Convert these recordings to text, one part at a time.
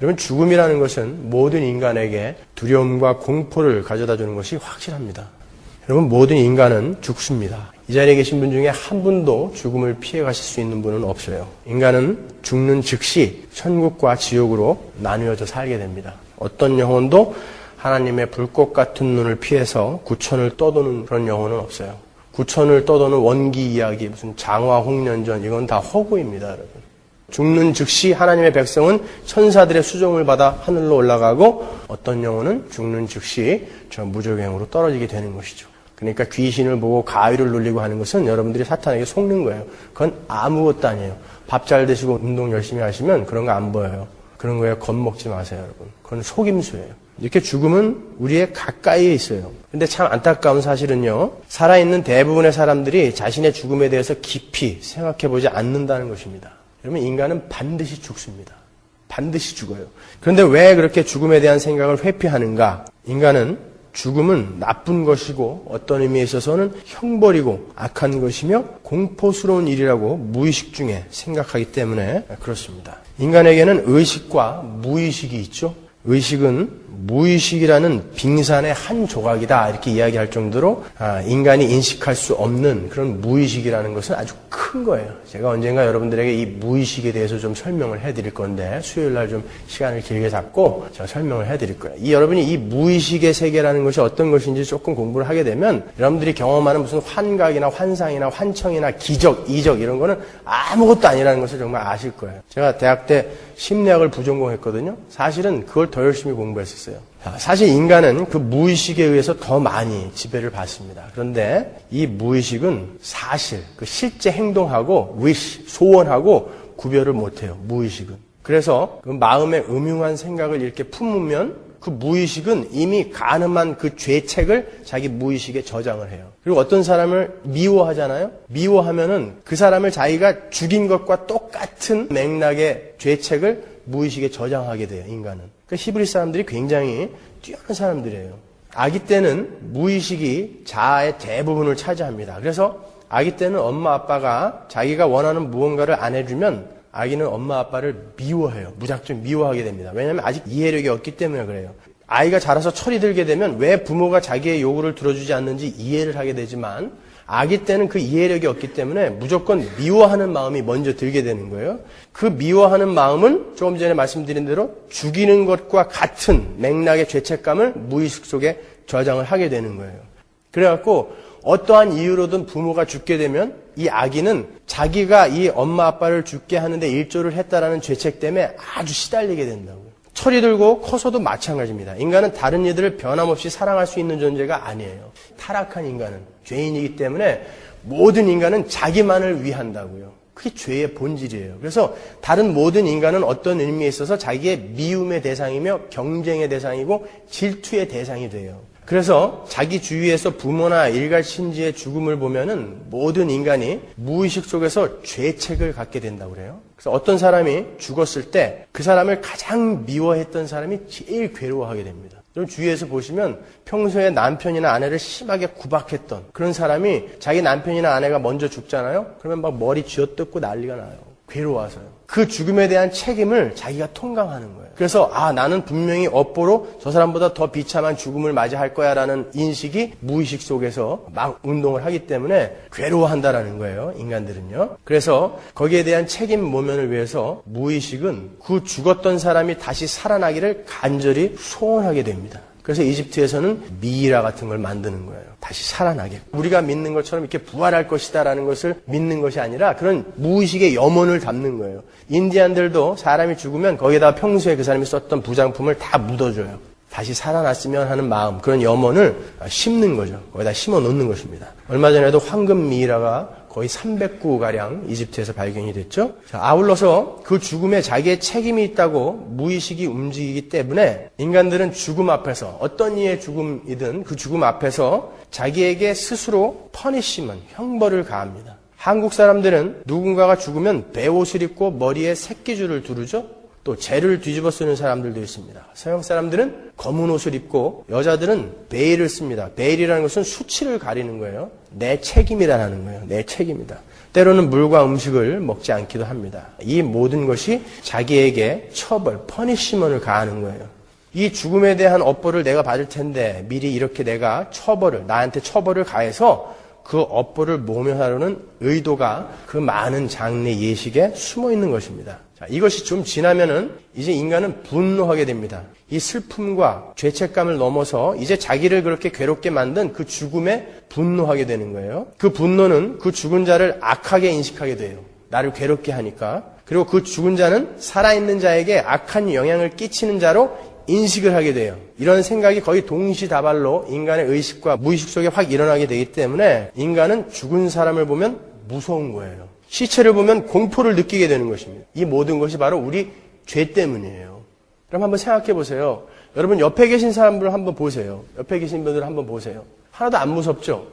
여러분, 죽음이라는 것은 모든 인간에게 두려움과 공포를 가져다 주는 것이 확실합니다. 여러분, 모든 인간은 죽습니다. 이 자리에 계신 분 중에 한 분도 죽음을 피해 가실 수 있는 분은 없어요. 인간은 죽는 즉시 천국과 지옥으로 나누어져 살게 됩니다. 어떤 영혼도 하나님의 불꽃 같은 눈을 피해서 구천을 떠도는 그런 영혼은 없어요. 구천을 떠도는 원기 이야기, 무슨 장화 홍련전, 이건 다 허구입니다, 여러분. 죽는 즉시 하나님의 백성은 천사들의 수종을 받아 하늘로 올라가고, 어떤 영혼은 죽는 즉시 저 무저갱으로 떨어지게 되는 것이죠. 그러니까 귀신을 보고 가위를 눌리고 하는 것은 여러분들이 사탄에게 속는 거예요. 그건 아무것도 아니에요. 밥 잘 드시고 운동 열심히 하시면 그런 거 안 보여요. 그런 거에 겁먹지 마세요, 여러분. 그건 속임수예요. 이렇게 죽음은 우리의 가까이에 있어요. 근데 참 안타까운 사실은요, 살아있는 대부분의 사람들이 자신의 죽음에 대해서 깊이 생각해보지 않는다는 것입니다. 여러분, 인간은 반드시 죽습니다. 반드시 죽어요. 그런데 왜 그렇게 죽음에 대한 생각을 회피하는가? 인간은 죽음은 나쁜 것이고 어떤 의미에 있어서는 형벌이고 악한 것이며 공포스러운 일이라고 무의식 중에 생각하기 때문에 그렇습니다. 인간에게는 의식과 무의식이 있죠. 의식은 무의식이라는 빙산의 한 조각이다, 이렇게 이야기할 정도로 인간이 인식할 수 없는 그런 무의식이라는 것은 아주 큰 거예요. 제가 언젠가 여러분들에게 이 무의식에 대해서 좀 설명을 해드릴 건데, 수요일날 좀 시간을 길게 잡고 제가 설명을 해드릴 거예요. 여러분이 이 무의식의 세계라는 것이 어떤 것인지 조금 공부를 하게 되면 여러분들이 경험하는 무슨 환각이나 환상이나 환청이나 기적, 이적 이런 거는 아무것도 아니라는 것을 정말 아실 거예요. 제가 대학 때 심리학을 부전공했거든요. 사실은 그걸 더 열심히 공부했었어요. 사실 인간은 그 무의식에 의해서 더 많이 지배를 받습니다. 그런데 이 무의식은 사실, 그 실제 행동하고 wish, 소원하고 구별을 못해요. 무의식은. 그래서 그 마음에 음흉한 생각을 이렇게 품으면 그 무의식은 이미 가늠한 그 죄책을 자기 무의식에 저장을 해요. 그리고 어떤 사람을 미워하잖아요. 미워하면은 그 사람을 자기가 죽인 것과 똑같은 맥락의 죄책을 무의식에 저장하게 돼요, 인간은. 그러니까 히브리 사람들이 굉장히 뛰어난 사람들이에요. 아기 때는 무의식이 자아의 대부분을 차지합니다. 그래서 아기 때는 엄마 아빠가 자기가 원하는 무언가를 안 해주면 아기는 엄마 아빠를 미워해요. 무작정 미워하게 됩니다. 왜냐하면 아직 이해력이 없기 때문에 그래요. 아이가 자라서 철이 들게 되면 왜 부모가 자기의 요구를 들어주지 않는지 이해를 하게 되지만, 아기 때는 그 이해력이 없기 때문에 무조건 미워하는 마음이 먼저 들게 되는 거예요. 그 미워하는 마음은 조금 전에 말씀드린 대로 죽이는 것과 같은 맥락의 죄책감을 무의식 속에 저장을 하게 되는 거예요. 그래갖고 어떠한 이유로든 부모가 죽게 되면 이 아기는 자기가 이 엄마 아빠를 죽게 하는데 일조를 했다라는 죄책 때문에 아주 시달리게 된다고요. 철이 들고 커서도 마찬가지입니다. 인간은 다른 이들을 변함없이 사랑할 수 있는 존재가 아니에요. 타락한 인간은 죄인이기 때문에 모든 인간은 자기만을 위한다고요. 그게 죄의 본질이에요. 그래서 다른 모든 인간은 어떤 의미에 있어서 자기의 미움의 대상이며 경쟁의 대상이고 질투의 대상이 돼요. 그래서 자기 주위에서 부모나 일갈 친지의 죽음을 보면은 모든 인간이 무의식 속에서 죄책을 갖게 된다고 그래요. 그래서 어떤 사람이 죽었을 때 그 사람을 가장 미워했던 사람이 제일 괴로워하게 됩니다. 여러분 주위에서 보시면 평소에 남편이나 아내를 심하게 구박했던 그런 사람이 자기 남편이나 아내가 먼저 죽잖아요. 그러면 막 머리 쥐어뜯고 난리가 나요. 괴로워서요. 그 죽음에 대한 책임을 자기가 통감하는 거예요. 그래서 나는 분명히 업보로 저 사람보다 더 비참한 죽음을 맞이할 거야 라는 인식이 무의식 속에서 막 운동을 하기 때문에 괴로워한다라는 거예요. 인간들은요. 그래서 거기에 대한 책임 모면을 위해서 무의식은 그 죽었던 사람이 다시 살아나기를 간절히 소원하게 됩니다. 그래서 이집트에서는 미이라 같은 걸 만드는 거예요. 다시 살아나게. 우리가 믿는 것처럼 이렇게 부활할 것이다라는 것을 믿는 것이 아니라 그런 무의식의 염원을 담는 거예요. 인디안들도 사람이 죽으면 거기에다 평소에 그 사람이 썼던 부장품을 다 묻어줘요. 다시 살아났으면 하는 마음, 그런 염원을 심는 거죠. 거기다 심어 놓는 것입니다. 얼마 전에도 황금 미이라가 거의 300구가량 이집트에서 발견이 됐죠. 아울러서 그 죽음에 자기의 책임이 있다고 무의식이 움직이기 때문에 인간들은 죽음 앞에서 어떤 이의 죽음이든 그 죽음 앞에서 자기에게 스스로 퍼니시먼, 형벌을 가합니다. 한국 사람들은 누군가가 죽으면 배옷을 입고 머리에 새끼줄을 두르죠. 또 재를 뒤집어 쓰는 사람들도 있습니다. 서양 사람들은 검은 옷을 입고 여자들은 베일을 씁니다. 베일이라는 것은 수치를 가리는 거예요. 내 책임이라는 거예요. 내 책임이다. 때로는 물과 음식을 먹지 않기도 합니다. 이 모든 것이 자기에게 처벌, 퍼니시먼을 가하는 거예요. 이 죽음에 대한 업보를 내가 받을 텐데 미리 이렇게 내가 나한테 처벌을 가해서 그 업보를 모면하려는 의도가 그 많은 장례 예식에 숨어 있는 것입니다. 자, 이것이 좀 지나면은 이제 인간은 분노하게 됩니다. 이 슬픔과 죄책감을 넘어서 이제 자기를 그렇게 괴롭게 만든 그 죽음에 분노하게 되는 거예요. 그 분노는 그 죽은 자를 악하게 인식하게 돼요. 나를 괴롭게 하니까. 그리고 그 죽은 자는 살아있는 자에게 악한 영향을 끼치는 자로 인식을 하게 돼요. 이런 생각이 거의 동시다발로 인간의 의식과 무의식 속에 확 일어나게 되기 때문에 인간은 죽은 사람을 보면 무서운 거예요. 시체를 보면 공포를 느끼게 되는 것입니다. 이 모든 것이 바로 우리 죄 때문이에요. 그럼 한번 생각해 보세요. 여러분 옆에 계신 사람들을 한번 보세요. 옆에 계신 분들을 한번 보세요. 하나도 안 무섭죠?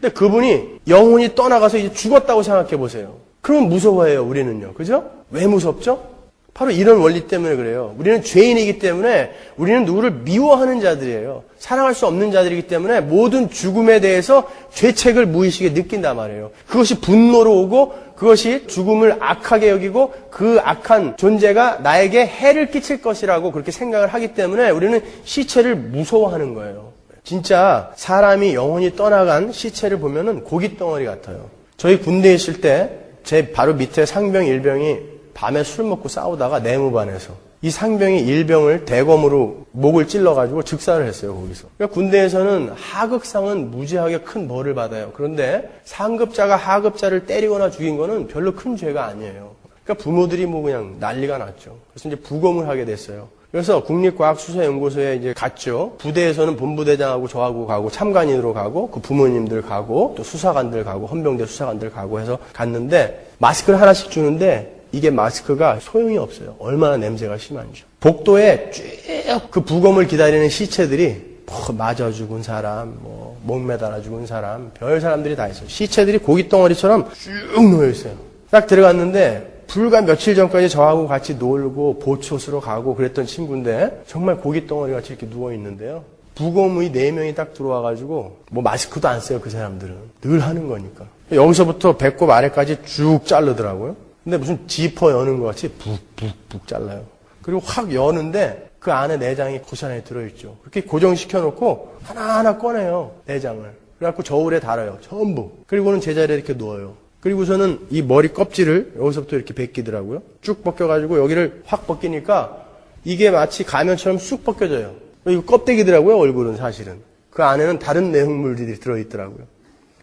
근데 그분이 영혼이 떠나가서 이제 죽었다고 생각해 보세요. 그러면 무서워해요, 우리는요. 그죠? 왜 무섭죠? 바로 이런 원리 때문에 그래요. 우리는 죄인이기 때문에 우리는 누구를 미워하는 자들이에요. 사랑할 수 없는 자들이기 때문에 모든 죽음에 대해서 죄책을 무의식에 느낀단 말이에요. 그것이 분노로 오고 그것이 죽음을 악하게 여기고 그 악한 존재가 나에게 해를 끼칠 것이라고 그렇게 생각을 하기 때문에 우리는 시체를 무서워하는 거예요. 진짜 사람이 영혼이 떠나간 시체를 보면은 고깃덩어리 같아요. 저희 군대에 있을 때 제 바로 밑에 상병, 일병이 밤에 술 먹고 싸우다가 내무반에서 이 상병이 일병을 대검으로 목을 찔러가지고 즉사를 했어요, 거기서. 그러니까 군대에서는 하극상은 무지하게 큰 벌을 받아요. 그런데 상급자가 하급자를 때리거나 죽인 거는 별로 큰 죄가 아니에요. 그러니까 부모들이 뭐 그냥 난리가 났죠. 그래서 이제 부검을 하게 됐어요. 그래서 국립과학수사연구소에 이제 갔죠. 부대에서는 본부대장하고 저하고 가고 참관인으로 가고 그 부모님들 가고 또 수사관들 가고 헌병대 수사관들 가고 해서 갔는데 마스크를 하나씩 주는데 이게 마스크가 소용이 없어요. 얼마나 냄새가 심한지. 복도에 쭉 그 부검을 기다리는 시체들이 맞아 죽은 사람, 목 매달아 죽은 사람, 별 사람들이 다 있어요. 시체들이 고깃덩어리처럼 쭉 놓여있어요. 딱 들어갔는데 불과 며칠 전까지 저하고 같이 놀고 보초스로 가고 그랬던 친구인데 정말 고깃덩어리 같이 이렇게 누워있는데요. 부검의 4명이 딱 들어와가지고 뭐 마스크도 안 써요, 그 사람들은. 늘 하는 거니까. 여기서부터 배꼽 아래까지 쭉 자르더라고요. 근데 무슨 지퍼 여는 것 같이 북북북 잘라요. 그리고 확 여는데 그 안에 내장이 고스란히 들어있죠. 그렇게 고정시켜놓고 하나하나 꺼내요, 내장을. 그래갖고 저울에 달아요, 전부. 그리고는 제자리에 이렇게 누워요. 그리고서는 이 머리 껍질을 여기서부터 이렇게 벗기더라고요. 쭉 벗겨가지고 여기를 확 벗기니까 이게 마치 가면처럼 쑥 벗겨져요. 이거 껍데기더라고요, 얼굴은 사실은. 그 안에는 다른 내용물들이 들어있더라고요.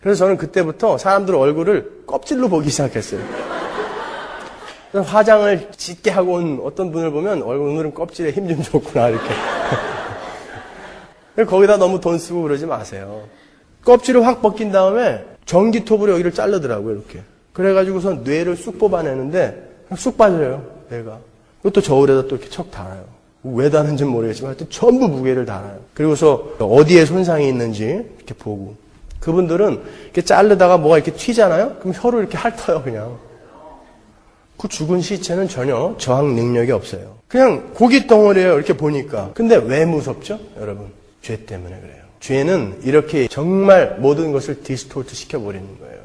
그래서 저는 그때부터 사람들 얼굴을 껍질로 보기 시작했어요. 화장을 짙게 하고 온 어떤 분을 보면 오늘은 껍질에 힘 좀 줬구나 이렇게. 거기다 너무 돈 쓰고 그러지 마세요. 껍질을 확 벗긴 다음에 전기톱으로 여기를 자르더라고요, 이렇게. 그래가지고선 뇌를 쑥 뽑아내는데 쑥 빠져요, 뇌가. 그것도 저울에다 또 이렇게 척 달아요. 왜 다는지는 모르겠지만 하여튼 전부 무게를 달아요. 그리고서 어디에 손상이 있는지 이렇게 보고. 그분들은 이렇게 자르다가 뭐가 이렇게 튀잖아요? 그럼 혀를 이렇게 핥아요, 그냥. 그 죽은 시체는 전혀 저항 능력이 없어요. 그냥 고깃덩어리예요, 이렇게 보니까. 근데 왜 무섭죠, 여러분? 죄 때문에 그래요. 죄는 이렇게 정말 모든 것을 디스토트 시켜버리는 거예요.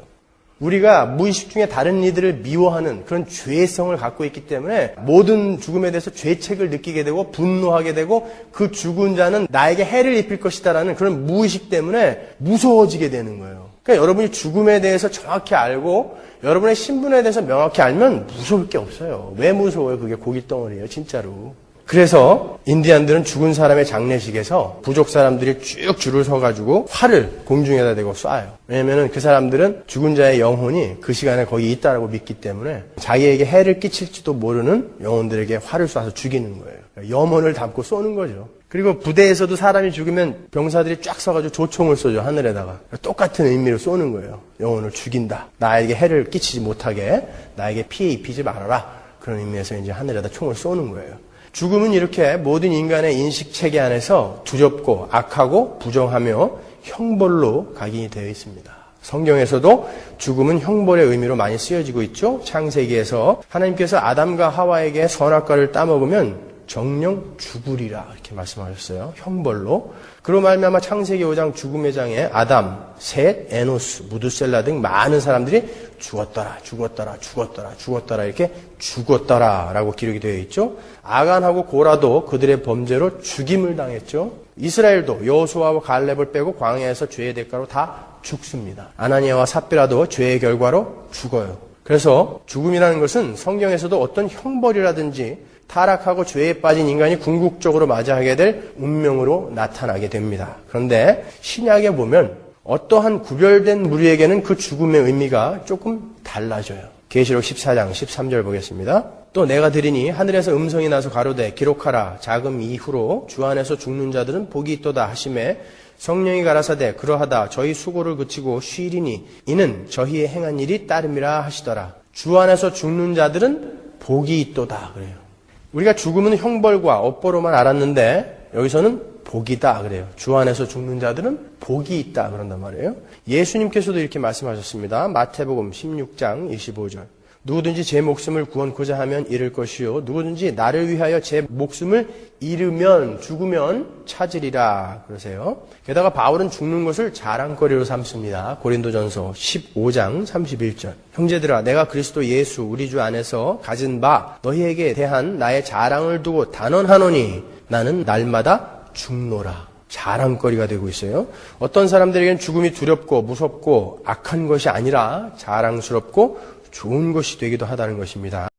우리가 무의식 중에 다른 이들을 미워하는 그런 죄성을 갖고 있기 때문에 모든 죽음에 대해서 죄책을 느끼게 되고 분노하게 되고 그 죽은 자는 나에게 해를 입힐 것이다라는 그런 무의식 때문에 무서워지게 되는 거예요. 그러니까 여러분이 죽음에 대해서 정확히 알고 여러분의 신분에 대해서 명확히 알면 무서울 게 없어요. 왜 무서워요? 그게 고깃덩어리예요, 진짜로. 그래서 인디안들은 죽은 사람의 장례식에서 부족 사람들이 쭉 줄을 서가지고 활을 공중에다 대고 쏴요. 왜냐하면 그 사람들은 죽은 자의 영혼이 그 시간에 거기 있다라고 믿기 때문에 자기에게 해를 끼칠지도 모르는 영혼들에게 활을 쏴서 죽이는 거예요. 염원을 담고 쏘는 거죠. 그리고 부대에서도 사람이 죽으면 병사들이 쫙 서가지고 조총을 쏘죠, 하늘에다가. 똑같은 의미로 쏘는 거예요. 영혼을 죽인다. 나에게 해를 끼치지 못하게, 나에게 피해 입히지 말아라. 그런 의미에서 이제 하늘에다 총을 쏘는 거예요. 죽음은 이렇게 모든 인간의 인식 체계 안에서 두렵고 악하고 부정하며 형벌로 각인이 되어 있습니다. 성경에서도 죽음은 형벌의 의미로 많이 쓰여지고 있죠. 창세기에서 하나님께서 아담과 하와에게 선악과를 따먹으면 정령 죽으리라 이렇게 말씀하셨어요. 형벌로. 그로 말미암아 창세기 5장 죽음의 장에 아담, 셋, 에노스, 무두셀라 등 많은 사람들이 죽었더라 이렇게 죽었더라라고 기록이 되어 있죠. 아간하고 고라도 그들의 범죄로 죽임을 당했죠. 이스라엘도 여호수아와 갈렙을 빼고 광야에서 죄의 대가로 다 죽습니다. 아나니아와 삽비라도 죄의 결과로 죽어요. 그래서 죽음이라는 것은 성경에서도 어떤 형벌이라든지 타락하고 죄에 빠진 인간이 궁극적으로 맞이하게 될 운명으로 나타나게 됩니다. 그런데 신약에 보면 어떠한 구별된 무리에게는 그 죽음의 의미가 조금 달라져요. 계시록 14장 13절 보겠습니다. 또 내가 들으니 하늘에서 음성이 나서 가로되 기록하라. 자금 이후로 주 안에서 죽는 자들은 복이 있도다 하시매 성령이 가라사대 그러하다 저희 수고를 그치고 쉬리니 이는 저희의 행한 일이 따름이라 하시더라. 주 안에서 죽는 자들은 복이 있도다 그래요. 우리가 죽음은 형벌과 업보로만 알았는데 여기서는 복이다 그래요. 주 안에서 죽는 자들은 복이 있다 그런단 말이에요. 예수님께서도 이렇게 말씀하셨습니다. 마태복음 16장 25절. 누구든지 제 목숨을 구원코자 하면 잃을 것이요 누구든지 나를 위하여 제 목숨을 잃으면 죽으면 찾으리라 그러세요. 게다가 바울은 죽는 것을 자랑거리로 삼습니다. 고린도전서 15장 31절. 형제들아 내가 그리스도 예수 우리 주 안에서 가진 바 너희에게 대한 나의 자랑을 두고 단언하노니 나는 날마다 죽노라. 자랑거리가 되고 있어요. 어떤 사람들에게는 죽음이 두렵고 무섭고 악한 것이 아니라 자랑스럽고 좋은 것이 되기도 하다는 것입니다.